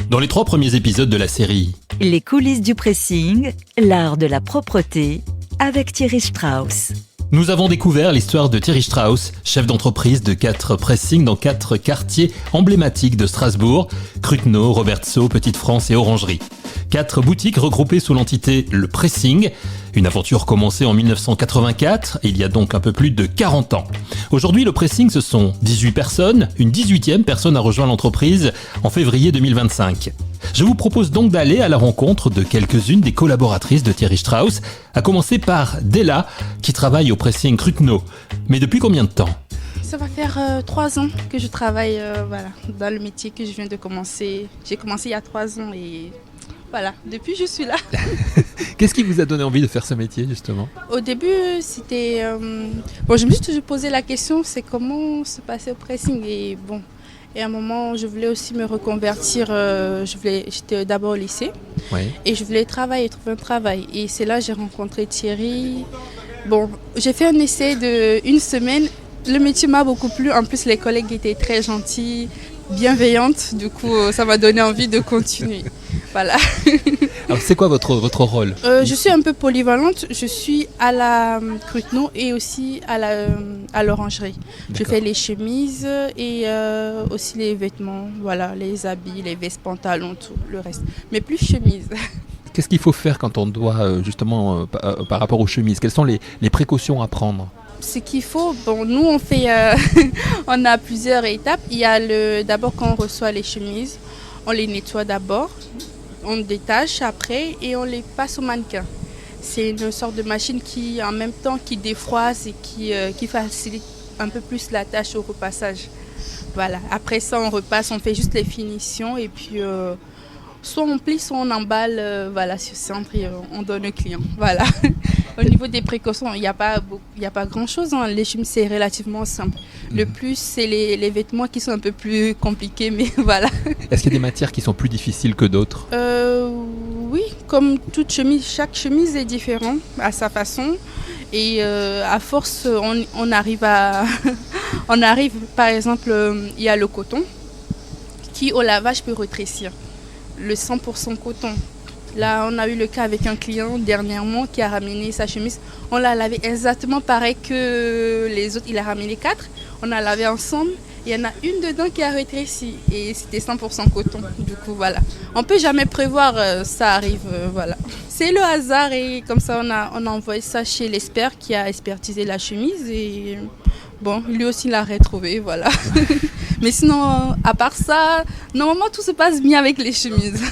Dans les 3 premiers épisodes de la série, Les coulisses du pressing, l'art de la propreté, avec Thierry Strauss. nous avons découvert l'histoire de Thierry Strauss, chef d'entreprise de 4 pressings dans 4 quartiers emblématiques de Strasbourg, Cruteno, Robertso, Petite-France et Orangerie. 4 boutiques regroupées sous l'entité Le Pressing, une aventure commencée en 1984, il y a donc un peu plus de 40 ans. Aujourd'hui, Le Pressing, ce sont 18 personnes, une 18e personne a rejoint l'entreprise en février 2025. Je vous propose donc d'aller à la rencontre de quelques-unes des collaboratrices de Thierry Strauss, à commencer par Della, qui travaille au Pressing Cruteno. Mais depuis combien de temps ? Ça va faire 3 ans que je travaille dans le métier que je viens de commencer. J'ai commencé il y a 3 ans et voilà, depuis je suis là. Qu'est-ce qui vous a donné envie de faire ce métier justement ? Au début, c'était... je me suis toujours posé la question, c'est comment se passer au pressing et à un moment, je voulais aussi me reconvertir. J'étais d'abord au lycée et je voulais trouver un travail. Et c'est là que j'ai rencontré Thierry. J'ai fait un essai d'1 semaine. Le métier m'a beaucoup plu. En plus, les collègues étaient très gentils, bienveillantes. Du coup, ça m'a donné envie de continuer. Voilà. Alors, c'est quoi votre rôle ? Je suis un peu polyvalente. Je suis à la Cruteno et aussi à l'orangerie. Je fais les chemises et aussi les vêtements, voilà, les habits, les vestes, pantalons, tout le reste. Mais plus chemises. Qu'est-ce qu'il faut faire quand on doit justement par rapport aux chemises ? Quelles sont les précautions à prendre ? Ce qu'il faut, nous on fait, on a plusieurs étapes. Il y a d'abord quand on reçoit les chemises, on les nettoie d'abord, on détache après et on les passe au mannequin. C'est une sorte de machine qui en même temps qui défroisse et qui facilite un peu plus la tâche au repassage. Voilà. Après ça on repasse, on fait juste les finitions et puis soit on plie, soit on emballe sur centre et on donne au client. Voilà. Au niveau des précautions, il n'y a pas grand-chose. Les chemises, c'est relativement simple. Le plus, c'est les vêtements qui sont un peu plus compliqués, mais voilà. Est-ce qu'il y a des matières qui sont plus difficiles que d'autres ? Oui, comme toute chemise, chaque chemise est différente à sa façon. Et à force, on arrive par exemple, il y a le coton qui, au lavage, peut rétrécir. Le 100% coton. Là, on a eu le cas avec un client dernièrement qui a ramené sa chemise. On l'a lavé exactement pareil que les autres. Il a ramené 4. On a lavé ensemble. Il y en a une dedans qui a rétréci. Et c'était 100% coton. Du coup, voilà. On ne peut jamais prévoir, ça arrive. Voilà. C'est le hasard. Et comme ça, on a envoyé ça chez l'expert qui a expertisé la chemise. Et lui aussi l'a retrouvé. Voilà. Mais sinon, à part ça, normalement, tout se passe bien avec les chemises.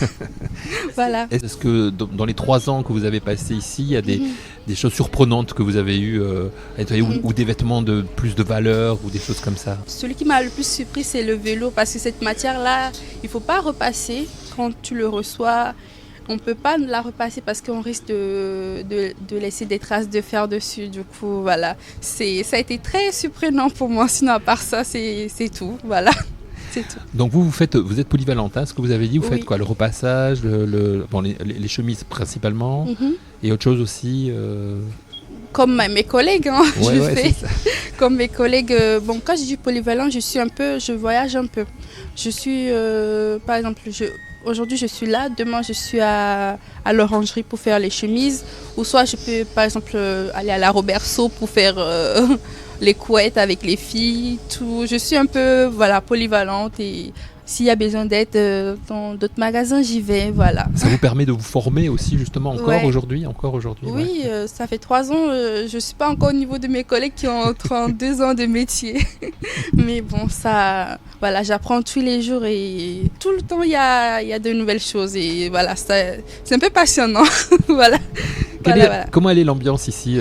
Voilà. Est-ce que dans les 3 ans que vous avez passé ici, il y a des choses surprenantes que vous avez eues à nettoyer ou des vêtements de plus de valeur ou des choses comme ça ? Celui qui m'a le plus surpris, c'est le vélo parce que cette matière-là, il ne faut pas repasser quand tu le reçois. On ne peut pas la repasser parce qu'on risque de laisser des traces de fer dessus. Du coup, voilà. Ça a été très surprenant pour moi. Sinon, à part ça, c'est tout. Voilà. C'est tout. Donc vous êtes polyvalente, ce que vous avez dit, vous faites quoi ? Le repassage, les chemises principalement, et autre chose aussi Comme mes collègues, je fais. C'est ça. Comme mes collègues, quand je dis polyvalent, je voyage un peu. Je suis, par exemple, aujourd'hui je suis là, demain je suis à l'orangerie pour faire les chemises, ou soit je peux par exemple aller à la Robertso pour faire les couettes avec les filles, tout. Je suis un peu polyvalente et s'il y a besoin d'aide dans d'autres magasins, j'y vais, voilà. Ça vous permet de vous former aussi justement aujourd'hui Oui, ça fait 3 ans, je ne suis pas encore au niveau de mes collègues qui ont 32 ans de métier. Mais ça, j'apprends tous les jours et tout le temps, il y a de nouvelles choses et voilà, c'est un peu passionnant. Voilà. Comment est l'ambiance ici,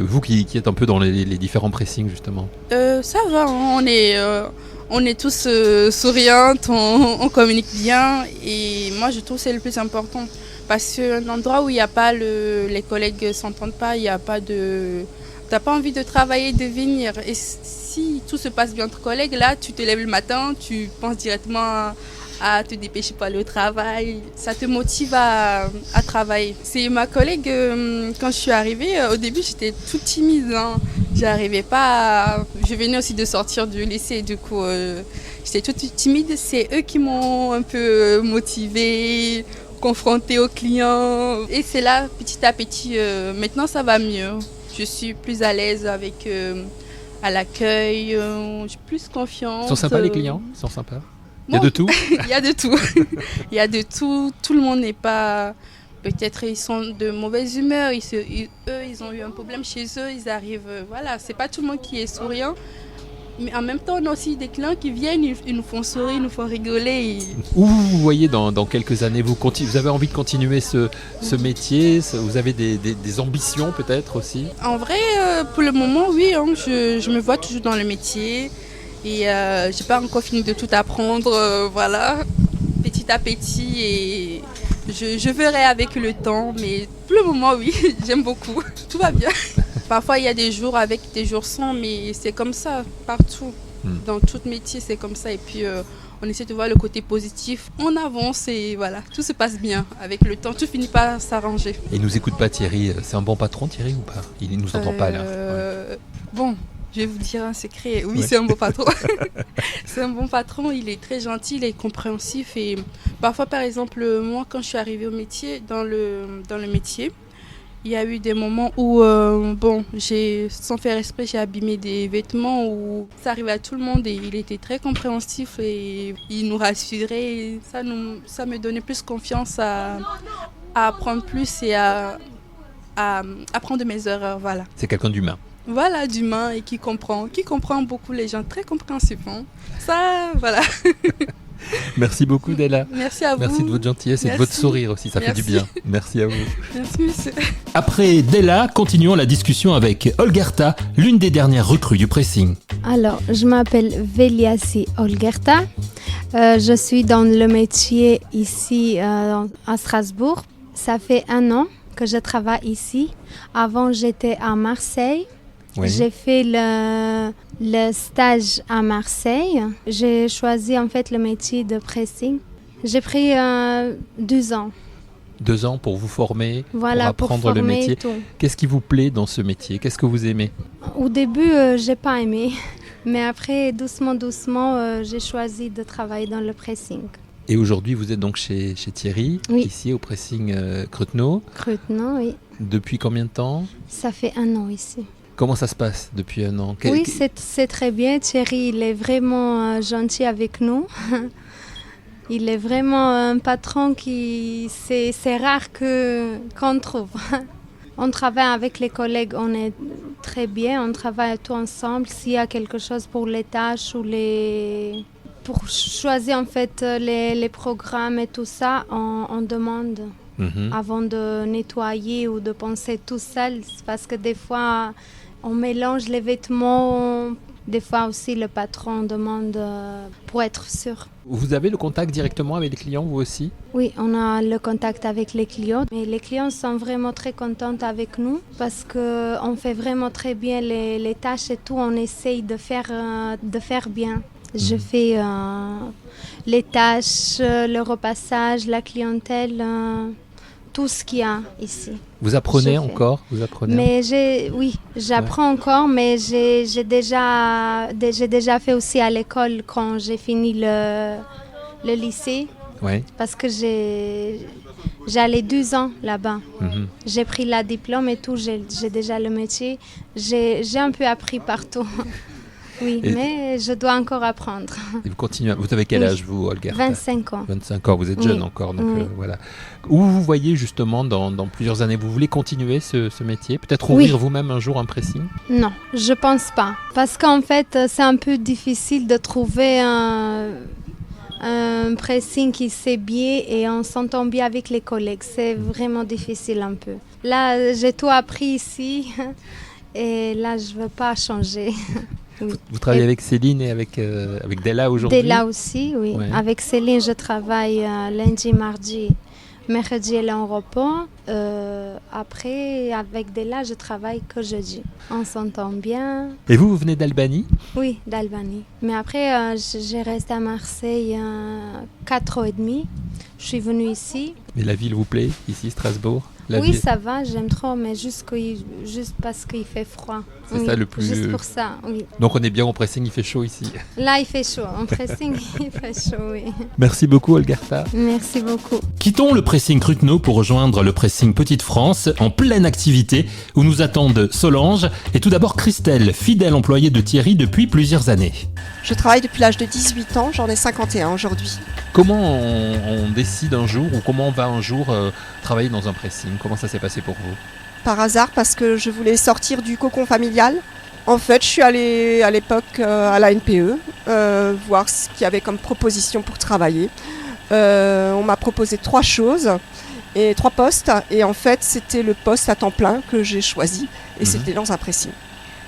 vous qui êtes un peu dans les différents pressings justement ? Ça va, on est tous souriantes, on communique bien et moi je trouve que c'est le plus important parce qu'un endroit où il n'y a pas les collègues ne s'entendent pas, il n'y a pas t'as pas envie de travailler, de venir. Et si tout se passe bien entre collègues, là tu te lèves le matin, tu penses directement à te dépêcher pour aller au travail. Ça te motive à travailler. C'est ma collègue, quand je suis arrivée, au début j'étais toute timide. Hein. J'arrivais pas Je venais aussi de sortir du lycée, du coup j'étais toute timide. C'est eux qui m'ont un peu motivée, confrontée aux clients. Et c'est là, petit à petit, maintenant ça va mieux. Je suis plus à l'aise avec à l'accueil, j'ai plus confiance. Ils sont sympas les clients? Ils sont sympas? Il y a Bon, de tout? il y a de tout. Il y a de tout. Tout le monde n'est pas... Peut-être ils sont de mauvaise humeur. Eux, ils ont eu un problème chez eux. Ils arrivent... Voilà, c'est pas tout le monde qui est souriant. Mais en même temps, on a aussi des clients qui viennent, ils nous font sourire, ils nous font rigoler. Où vous voyez dans quelques années, vous avez envie de continuer ce métier? Vous avez des ambitions peut-être aussi? En vrai, pour le moment, oui. Hein, je me vois toujours dans le métier. Et j'ai pas encore fini de tout apprendre. Voilà, petit à petit. Et je verrai avec le temps. Mais pour le moment, oui, j'aime beaucoup. Tout va bien. Parfois, il y a des jours avec, des jours sans, mais c'est comme ça partout. Dans tout métier, c'est comme ça. Et puis, on essaie de voir le côté positif. On avance et voilà, tout se passe bien. Avec le temps, tout finit par s'arranger. Il nous écoute pas, Thierry. C'est un bon patron, Thierry, ou pas? Il nous entend pas là. Ouais. Bon, je vais vous dire un secret. Oui, Ouais. c'est un bon patron. C'est un bon patron. Il est très gentil, il est compréhensif. Et parfois, par exemple, moi, quand je suis arrivée au métier, dans le métier, il y a eu des moments où, sans faire exprès, j'ai abîmé des vêtements où ça arrivait à tout le monde et il était très compréhensif et il nous rassurait. Et ça me donnait plus confiance à apprendre plus et à apprendre de mes erreurs. Voilà. C'est quelqu'un d'humain. Voilà, d'humain et qui comprend beaucoup les gens, très compréhensif. Hein. Ça, voilà. Merci beaucoup, Della. Merci à vous. Merci de votre gentillesse et de votre sourire aussi, ça fait du bien. Merci à vous. Merci, monsieur. Après Della, continuons la discussion avec Olgerta, l'une des dernières recrues du pressing. Alors, je m'appelle Veliasi Olgerta. Je suis dans le métier ici à Strasbourg. Ça fait 1 an que je travaille ici. Avant, j'étais à Marseille. Oui. J'ai fait le stage à Marseille. J'ai choisi en fait le métier de pressing. J'ai pris 2 ans. 2 ans pour vous former, voilà, pour apprendre le métier. Tout. Qu'est-ce qui vous plaît dans ce métier? Qu'est-ce que vous aimez? Au début, j'ai pas aimé. Mais après, doucement, j'ai choisi de travailler dans le pressing. Et aujourd'hui, vous êtes donc chez Thierry, oui. Ici au pressing Cruteno. Cruteno, oui. Depuis combien de temps? Ça fait 1 an ici. Comment ça se passe depuis 1 an? Oui, c'est très bien. Thierry, il est vraiment gentil avec nous. Il est vraiment un patron qui... C'est rare qu'on trouve. On travaille avec les collègues, on est très bien. On travaille tout ensemble. S'il y a quelque chose pour les tâches ou pour choisir en fait les programmes et tout ça, on demande avant de nettoyer ou de penser tout seul. Parce que des fois, on mélange les vêtements. Des fois aussi, le patron demande pour être sûr. Vous avez le contact directement avec les clients, vous aussi? Oui, on a le contact avec les clients. Mais les clients sont vraiment très contents avec nous parce qu'on fait vraiment très bien les tâches et tout. On essaye de faire bien. Je fais les tâches, le repassage, la clientèle, tout ce qu'il y a ici. Vous apprenez encore? Mais j'apprends encore, mais j'ai déjà fait aussi à l'école quand j'ai fini le lycée. Ouais. Parce que j'allais 2 ans là-bas. J'ai pris la diplôme et tout, j'ai déjà le métier. J'ai un peu appris partout. Oui, mais je dois encore apprendre. Et vous continuez. Vous avez quel âge, vous, Olgerta? 25 ans. 25 ans, vous êtes jeune encore, donc voilà. Où vous voyez justement dans plusieurs années, vous voulez continuer ce métier? Peut-être ouvrir vous-même un jour un pressing? Non, je pense pas. Parce qu'en fait, c'est un peu difficile de trouver un pressing qui sait bien et on s'entend bien avec les collègues. C'est vraiment difficile un peu. Là, j'ai tout appris ici et là, je veux pas changer. Vous travaillez avec Céline et avec Della aujourd'hui? Della aussi, oui. Ouais. Avec Céline, je travaille lundi, mardi Mercredi, elle est en repos. Après, avec Della, je travaille que jeudi. On s'entend bien. Et vous venez d'Albanie? Oui, d'Albanie. Mais après, j'ai resté à Marseille 4 ans et demi. Je suis venue ici. Et la ville vous plaît, ici, Strasbourg? Oui, ça va, j'aime trop, mais juste parce qu'il fait froid. C'est ça le plus... Juste pour ça, oui. Donc on est bien au pressing, il fait chaud ici. Là, il fait chaud. En pressing, il fait chaud, oui. Merci beaucoup, Olgarta. Merci beaucoup. Quittons le pressing Cruteno pour rejoindre le pressing Petite France, en pleine activité, où nous attendent Solange et tout d'abord Christelle, fidèle employée de Thierry depuis plusieurs années. Je travaille depuis l'âge de 18 ans, j'en ai 51 aujourd'hui. Comment on décide un jour, ou comment on va un jour travailler dans un pressing? Comment ça s'est passé pour vous? Par hasard, parce que je voulais sortir du cocon familial. En fait, je suis allée à l'époque à la NPE, voir ce qu'il y avait comme proposition pour travailler. On m'a proposé 3 choses, et 3 postes, et en fait, c'était le poste à temps plein que j'ai choisi, et c'était dans un pressing.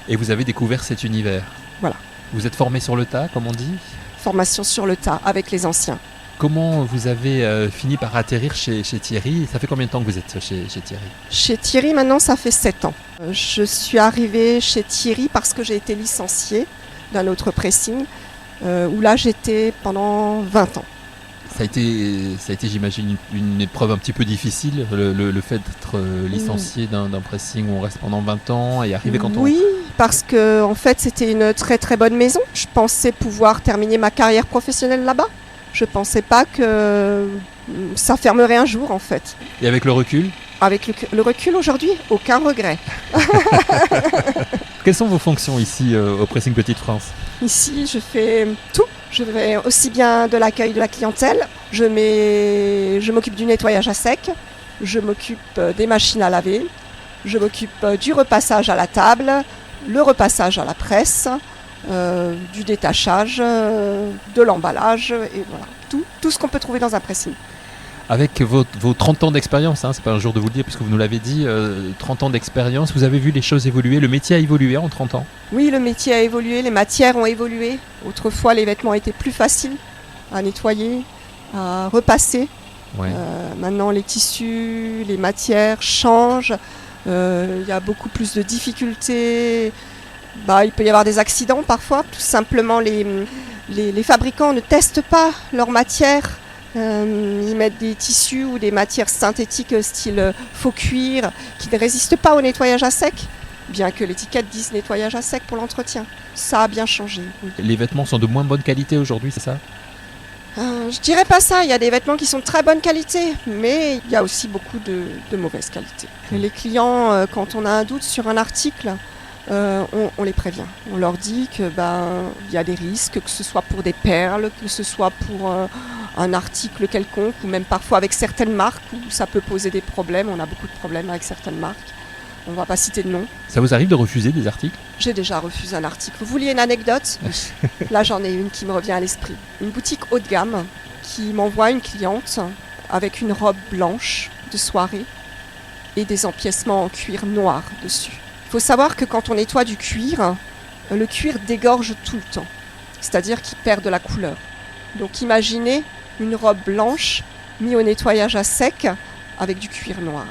Et vous avez découvert cet univers? Voilà. Vous êtes formé sur le tas, comme on dit? Formation sur le tas, avec les anciens. Comment vous avez fini par atterrir chez Thierry? Ça fait combien de temps que vous êtes chez Thierry? Chez Thierry, maintenant, ça fait 7 ans. Je suis arrivée chez Thierry parce que j'ai été licenciée d'un autre pressing, où là, j'étais pendant 20 ans. Ça a été, j'imagine, une épreuve un petit peu difficile, le fait d'être licencié d'un pressing où on reste pendant 20 ans et arriver quand on... Oui, parce que en fait, c'était une très très bonne maison. Je pensais pouvoir terminer ma carrière professionnelle là-bas. Je pensais pas que ça fermerait un jour, en fait. Et avec le recul? Avec le recul aujourd'hui, aucun regret. Quelles sont vos fonctions ici au Pressing Petite France? Ici, je fais tout. Je fais aussi bien de l'accueil de la clientèle, je m'occupe du nettoyage à sec, je m'occupe des machines à laver, je m'occupe du repassage à la table, le repassage à la presse, du détachage, de l'emballage, et voilà, tout ce qu'on peut trouver dans un pressing. Avec vos 30 ans d'expérience, c'est pas un jour de vous le dire puisque vous nous l'avez dit, 30 ans d'expérience, vous avez vu les choses évoluer, le métier a évolué en 30 ans? Oui, le métier a évolué, les matières ont évolué. Autrefois, les vêtements étaient plus faciles à nettoyer, à repasser. Ouais. Maintenant, les tissus, les matières changent, il y a beaucoup plus de difficultés. Il peut y avoir des accidents parfois, tout simplement les fabricants ne testent pas leurs matières. Ils mettent des tissus ou des matières synthétiques style faux cuir qui ne résistent pas au nettoyage à sec, bien que l'étiquette dise nettoyage à sec pour l'entretien. Ça a bien changé. Oui. Les vêtements sont de moins bonne qualité aujourd'hui, c'est ça? Je dirais pas ça, il y a des vêtements qui sont de très bonne qualité, mais il y a aussi beaucoup de mauvaise qualité. Et les clients, quand on a un doute sur un article, on les prévient. On leur dit que y a des risques, que ce soit pour des perles, que ce soit pour un article quelconque, ou même parfois avec certaines marques où ça peut poser des problèmes. On a beaucoup de problèmes avec certaines marques. On ne va pas citer de nom. Ça vous arrive de refuser des articles? J'ai déjà refusé un article. Vous vouliez une anecdote? Là, j'en ai une qui me revient à l'esprit. Une boutique haut de gamme qui m'envoie une cliente avec une robe blanche de soirée et des empiècements en cuir noir dessus. Il faut savoir que quand on nettoie du cuir, le cuir dégorge tout le temps. C'est-à-dire qu'il perd de la couleur. Donc imaginez une robe blanche mise au nettoyage à sec avec du cuir noir.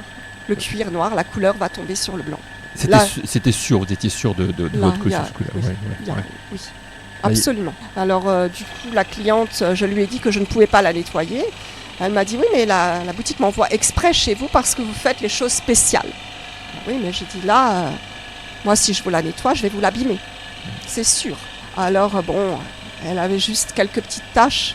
Le cuir noir, la couleur va tomber sur le blanc. C'était sûr, vous étiez sûr de votre couleur? Oui, absolument. Alors du coup, la cliente, je lui ai dit que je ne pouvais pas la nettoyer. Elle m'a dit, oui, mais la boutique m'envoie exprès chez vous parce que vous faites les choses spéciales. Oui, mais j'ai dit là, moi si je vous la nettoie, je vais vous l'abîmer. C'est sûr. Alors elle avait juste quelques petites taches.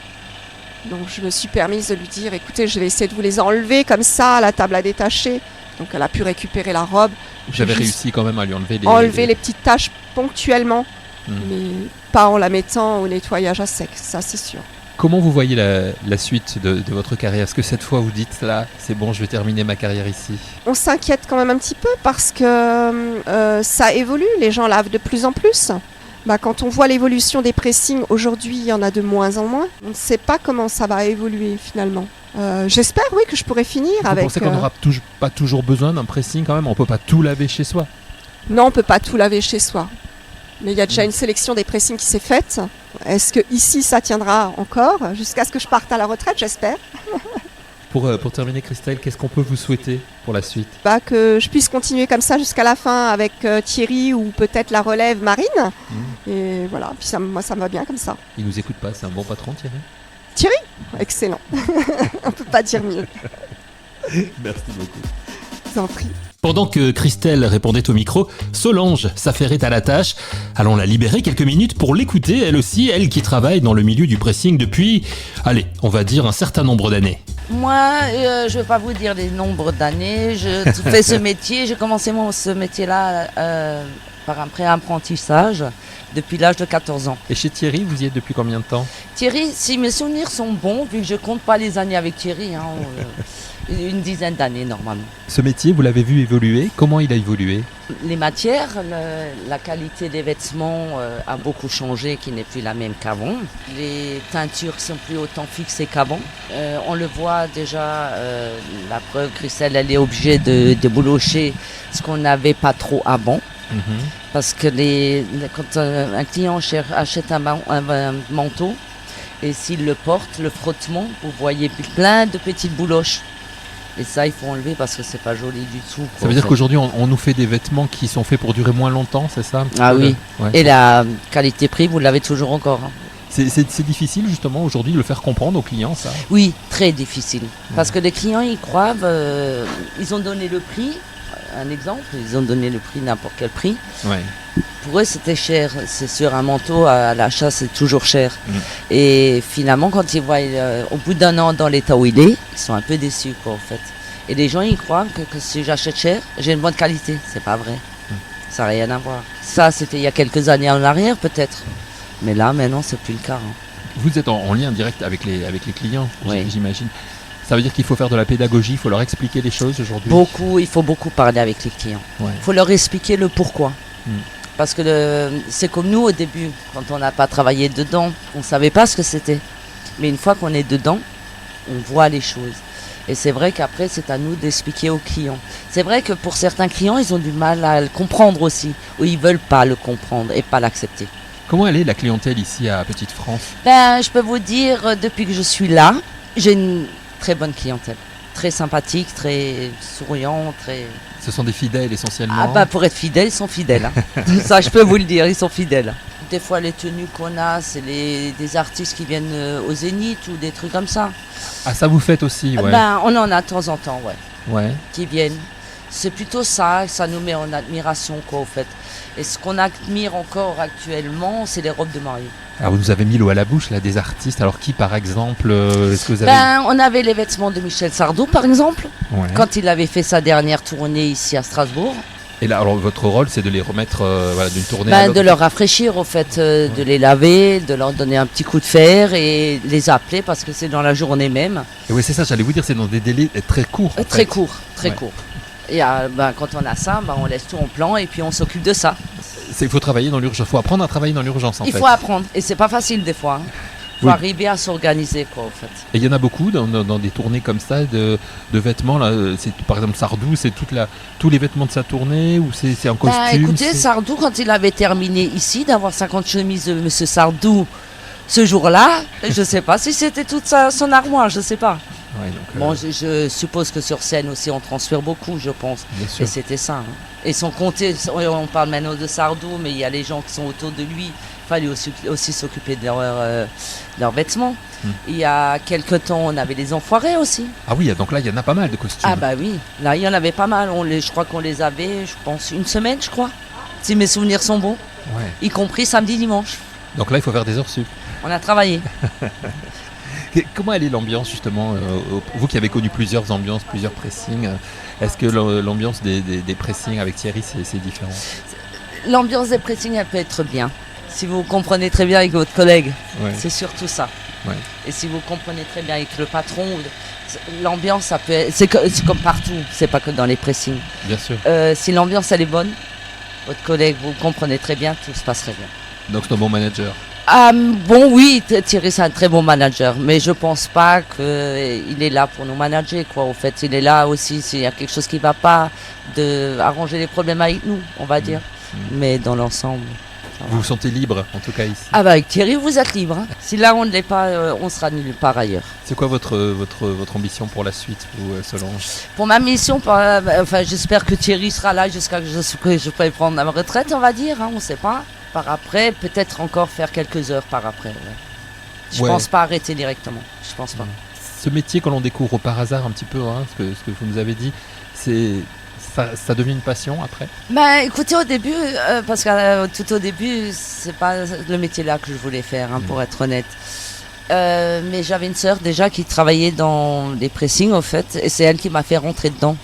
Donc je me suis permise de lui dire, écoutez, je vais essayer de vous les enlever comme ça à la table à détacher. Donc elle a pu récupérer la robe. J'avais réussi quand même à lui enlever les petites taches ponctuellement, mais pas en la mettant au nettoyage à sec, ça c'est sûr. Comment vous voyez la suite de votre carrière? Est-ce que cette fois vous dites là, c'est bon, je vais terminer ma carrière ici? On s'inquiète quand même un petit peu parce que ça évolue, les gens lavent de plus en plus. Quand on voit l'évolution des pressings, aujourd'hui il y en a de moins en moins. On ne sait pas comment ça va évoluer finalement. J'espère oui que je pourrai finir avec... Vous pensez qu'on n'aura pas toujours besoin d'un pressing quand même? On ne peut pas tout laver chez soi? Non, on ne peut pas tout laver chez soi. Mais il y a déjà une sélection des pressings qui s'est faite. Est-ce que ici ça tiendra encore jusqu'à ce que je parte à la retraite, j'espère. Pour terminer, Christelle, qu'est-ce qu'on peut vous souhaiter pour la suite ? Que je puisse continuer comme ça jusqu'à la fin avec Thierry ou peut-être la relève Marine. Et voilà, puis moi ça me va bien comme ça. Il nous écoute pas, c'est un bon patron, Thierry ? Thierry ? Excellent. On peut pas dire mieux. Merci beaucoup. Je vous en prie. Pendant que Christelle répondait au micro, Solange s'affairait à la tâche. Allons la libérer quelques minutes pour l'écouter, elle aussi, elle qui travaille dans le milieu du pressing depuis, allez, on va dire un certain nombre d'années. Moi, je ne vais pas vous dire les nombres d'années. Je fais ce métier. J'ai commencé ce métier-là par un pré-apprentissage depuis l'âge de 14 ans. Et chez Thierry, vous y êtes depuis combien de temps ? Thierry, si mes souvenirs sont bons, vu que je ne compte pas les années avec Thierry, une dizaine d'années normalement. Ce métier, vous l'avez vu évoluer. Comment il a évolué ? Les matières, la qualité des vêtements a beaucoup changé, qui n'est plus la même qu'avant. Les teintures sont plus autant fixées qu'avant. On le voit déjà, la preuve, Christelle, elle est obligée de boulocher ce qu'on n'avait pas trop avant. Parce que quand un client achète un manteau, et s'il le porte, le frottement, vous voyez plein de petites bouloches. Et ça, il faut enlever parce que c'est pas joli du tout. Ça veut dire qu'aujourd'hui, on nous fait des vêtements qui sont faits pour durer moins longtemps, c'est ça ? Ah oui. Ouais. Et la qualité-prix, vous l'avez toujours encore. C'est difficile justement aujourd'hui de le faire comprendre aux clients, ça ? Oui, très difficile. Parce que les clients, ils croient, ils ont donné le prix. Un exemple, ils ont donné le prix, n'importe quel prix. Ouais. Pour eux, c'était cher. C'est sûr, un manteau à l'achat, c'est toujours cher. Et finalement, quand ils voient au bout d'un an dans l'état où il est, ils sont un peu déçus, quoi, en fait. Et les gens, ils croient que si j'achète cher, j'ai une bonne qualité. C'est pas vrai. Ça n'a rien à voir. Ça, c'était il y a quelques années en arrière, peut-être. Mais là, maintenant, c'est plus le cas. Vous êtes en lien direct avec les clients, Oui. J'imagine. Ça veut dire qu'il faut faire de la pédagogie, il faut leur expliquer les choses aujourd'hui. Il faut beaucoup parler avec les clients. Il faut leur expliquer le pourquoi. Parce que c'est comme nous au début, quand on n'a pas travaillé dedans, on ne savait pas ce que c'était. Mais une fois qu'on est dedans, on voit les choses. Et c'est vrai qu'après, c'est à nous d'expliquer aux clients. C'est vrai que pour certains clients, ils ont du mal à le comprendre aussi, ou ils ne veulent pas le comprendre et pas l'accepter. Comment elle est la clientèle ici à Petite France ? Je peux vous dire, depuis que je suis là, j'ai une très bonne clientèle. Très sympathique, très souriant, très... Ce sont des fidèles essentiellement. Pour être fidèles, ils sont fidèles. Ça, je peux vous le dire, ils sont fidèles. Des fois, les tenues qu'on a, c'est des artistes qui viennent au Zénith ou des trucs comme ça. Ah, ça vous faites aussi, ouais. On en a de temps en temps, Ouais. qui viennent. C'est plutôt ça nous met en admiration, quoi, au fait. Et ce qu'on admire encore actuellement, c'est les robes de mariée. Alors, vous nous avez mis l'eau à la bouche, là, des artistes. Alors, qui, par exemple, est-ce que vous avez... On avait les vêtements de Michel Sardou, par exemple, quand il avait fait sa dernière tournée ici à Strasbourg. Et là, alors, votre rôle, c'est de les remettre d'une tournée à l'autre. De leur rafraîchir, au fait, de les laver, de leur donner un petit coup de fer et les appeler parce que c'est dans la journée même. Et oui, c'est ça, j'allais vous dire, c'est dans des délais très courts. Très courts. Et quand on a ça, on laisse tout en plan et puis on s'occupe de ça. Il faut travailler dans l'urgence, il faut apprendre à travailler dans l'urgence en fait. Il faut apprendre, et c'est pas facile des fois. Il faut arriver à s'organiser, quoi, en fait. Et il y en a beaucoup dans des tournées comme ça de vêtements. Là, c'est, par exemple, Sardou, c'est tous les vêtements de sa tournée ou c'est en costume Écoutez, Sardou, quand il avait terminé ici d'avoir 50 chemises de M. Sardou ce jour-là, je sais pas si c'était toute son armoire, je sais pas. Ouais, donc, je suppose que sur scène aussi on transfère beaucoup, je pense. Bien sûr. Et c'était ça. Et sans compter, on parle maintenant de Sardou, mais il y a les gens qui sont autour de lui. Il fallait aussi s'occuper de leurs vêtements. Il y a quelque temps, on avait les enfoirés aussi. Ah oui, donc là, il y en a pas mal de costumes. Ah bah oui, là, il y en avait pas mal. Je crois qu'on les avait, je pense, une semaine, je crois. Si mes souvenirs sont bons. Ouais. Y compris samedi, dimanche. Donc là, il faut faire des heures sup. On a travaillé. Comment elle est l'ambiance justement vous qui avez connu plusieurs ambiances, plusieurs pressings, est-ce que l'ambiance des pressings avec Thierry c'est différent ? L'ambiance des pressings elle peut être bien. Si vous comprenez très bien avec votre collègue, c'est surtout ça. Ouais. Et si vous comprenez très bien avec le patron, l'ambiance ça peut être, c'est comme partout, c'est pas que dans les pressings. Bien sûr. Si l'ambiance elle est bonne, votre collègue vous comprenez très bien, tout se passerait bien. Donc c'est un bon manager. Oui, Thierry c'est un très bon manager, mais je pense pas qu'il est là pour nous manager, quoi. Au fait, il est là aussi s'il y a quelque chose qui va pas, d'arranger les problèmes avec nous, on va dire. Mais dans l'ensemble. Vous vous sentez libre, en tout cas ici. Ah bah avec Thierry, vous êtes libre. Hein. Si là on ne l'est pas, on sera nulle part ailleurs. C'est quoi votre ambition pour la suite, vous, Solange? Pour ma mission, j'espère que Thierry sera là jusqu'à ce que je pourrai prendre ma retraite, on va dire. Hein, on ne sait pas. Par après, peut-être encore faire quelques heures par après. Ouais. Je pense pas arrêter directement. Je pense pas. Ce métier que l'on découvre par hasard un petit peu, hein, ce que vous nous avez dit, ça devient une passion après? Bah écoutez, au début, parce que tout au début, c'est pas le métier là que je voulais faire, hein, pour être honnête. Mais j'avais une sœur déjà qui travaillait dans les pressings au fait, et c'est elle qui m'a fait rentrer dedans.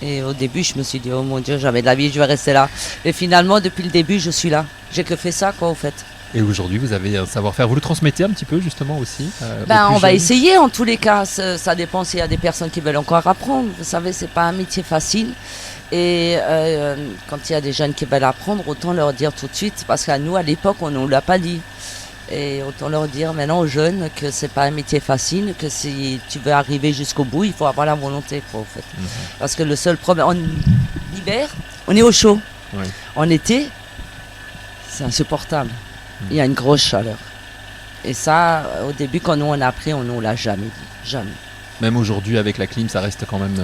Et au début, je me suis dit, oh mon Dieu, j'avais de la vie, je vais rester là. Et finalement, depuis le début, je suis là. J'ai que fait ça, quoi, au fait. Et aujourd'hui, vous avez un savoir-faire. Vous le transmettez un petit peu, justement, aussi on va essayer, en tous les cas. Ça dépend s'il y a des personnes qui veulent encore apprendre. Vous savez, c'est pas un métier facile. Et quand il y a des jeunes qui veulent apprendre, autant leur dire tout de suite. Parce qu'à nous, à l'époque, on ne nous l'a pas dit. Et autant leur dire maintenant aux jeunes que c'est pas un métier facile, que si tu veux arriver jusqu'au bout, il faut avoir la volonté, quoi, en fait. Parce que le seul problème, en hiver, on est au chaud. Oui. En été, c'est insupportable. Il y a une grosse chaleur. Et ça, au début, quand nous on a appris, on ne nous l'a jamais dit. Jamais. Même aujourd'hui, avec la clim, ça reste quand même...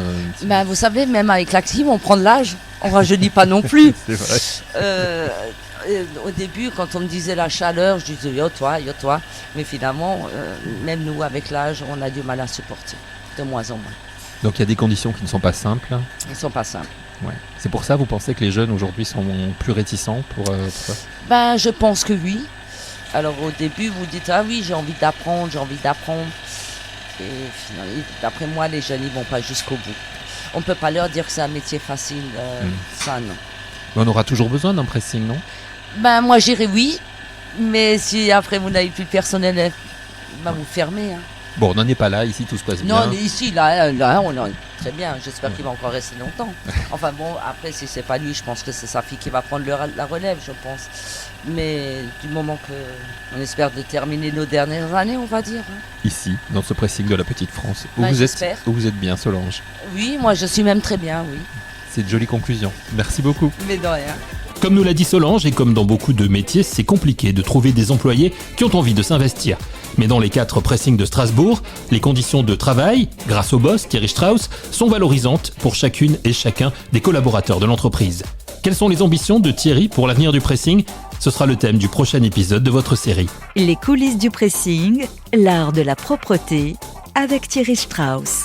vous savez, même avec la clim, on prend de l'âge. On ne rajeunit pas non plus. C'est vrai. Au début, quand on me disait la chaleur, je disais yo toi. Mais finalement, même nous, avec l'âge, on a du mal à supporter. De moins en moins. Donc il y a des conditions qui ne sont pas simples. Ils ne sont pas simples. Ouais. C'est pour ça, vous pensez que les jeunes aujourd'hui sont plus réticents pour ça? Je pense que oui. Alors au début, vous dites, ah oui, j'ai envie d'apprendre. Et finalement, d'après moi, les jeunes, ils ne vont pas jusqu'au bout. On ne peut pas leur dire que c'est un métier facile, ça non. Mais on aura toujours besoin d'un pressing, non? Moi j'irai oui, mais si après vous n'avez plus le personnel, vous fermez. Hein. Bon, on n'en est pas là, ici tout se passe bien. Non, ici, là, on est très bien, j'espère qu'il va encore rester longtemps. Enfin bon, après si c'est pas lui, je pense que c'est sa fille qui va prendre la relève, je pense. Mais du moment qu'on espère de terminer nos dernières années, on va dire. Hein. Ici, dans ce pressing de la Petite France, où vous êtes bien, Solange? Oui, moi je suis même très bien, oui. C'est une jolie conclusion. Merci beaucoup. Mais de rien. Comme nous l'a dit Solange, et comme dans beaucoup de métiers, c'est compliqué de trouver des employés qui ont envie de s'investir. Mais dans les 4 pressings de Strasbourg, les conditions de travail, grâce au boss Thierry Strauss, sont valorisantes pour chacune et chacun des collaborateurs de l'entreprise. Quelles sont les ambitions de Thierry pour l'avenir du pressing? Ce sera le thème du prochain épisode de votre série. Les coulisses du pressing, l'art de la propreté, avec Thierry Strauss.